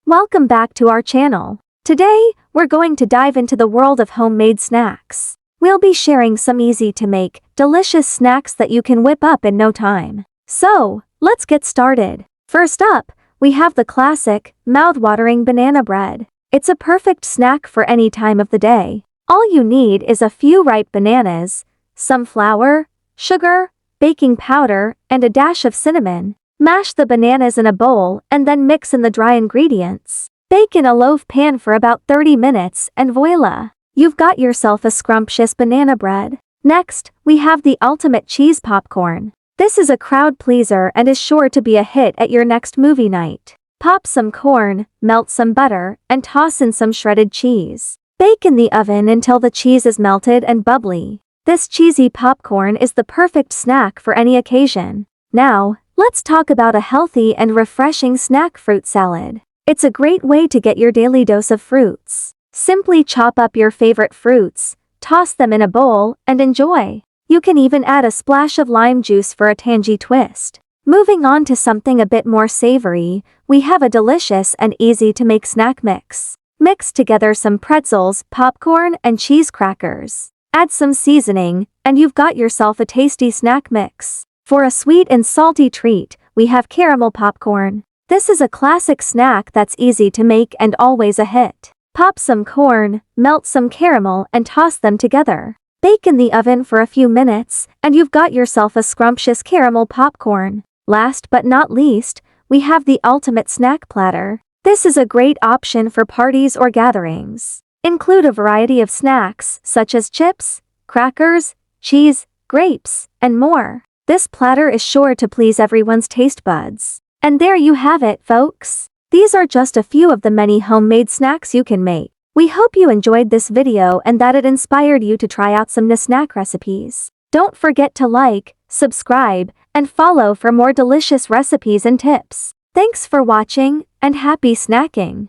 Welcome back to our channel. Today, we're going to dive into the world of homemade snacks. We'll be sharing some easy-to-make, delicious snacks that you can whip up in no time. So, let's get started. First up, we have the classic, mouth-watering banana bread. It's a perfect snack for any time of the day. All you need is a few ripe bananas, some flour, sugar, baking powder, and a dash of cinnamon. Mash the bananas in a bowl and then mix in the dry ingredients. Bake in a loaf pan for about 30 minutes and voila! You've got yourself a scrumptious banana bread. Next, we have the ultimate cheese popcorn. This is a crowd pleaser and is sure to be a hit at your next movie night. Pop some corn, melt some butter, and toss in some shredded cheese. Bake in the oven until the cheese is melted and bubbly. This cheesy popcorn is the perfect snack for any occasion. Now, let's talk about a healthy and refreshing snack fruit salad. It's a great way to get your daily dose of fruits. Simply chop up your favorite fruits, toss them in a bowl, and enjoy. You can even add a splash of lime juice for a tangy twist. Moving on to something a bit more savory, we have a delicious and easy-to-make snack mix. Mix together some pretzels, popcorn, and cheese crackers. Add some seasoning, and you've got yourself a tasty snack mix. For a sweet and salty treat, we have caramel popcorn. This is a classic snack that's easy to make and always a hit. Pop some corn, melt some caramel, and toss them together. Bake in the oven for a few minutes, and you've got yourself a scrumptious caramel popcorn. Last but not least, we have the ultimate snack platter. This is a great option for parties or gatherings. Include a variety of snacks, such as chips, crackers, cheese, grapes, and more. This platter is sure to please everyone's taste buds. And there you have it, folks. These are just a few of the many homemade snacks you can make. We hope you enjoyed this video and that it inspired you to try out some new snack recipes. Don't forget to like, subscribe, and follow for more delicious recipes and tips. Thanks for watching, and happy snacking!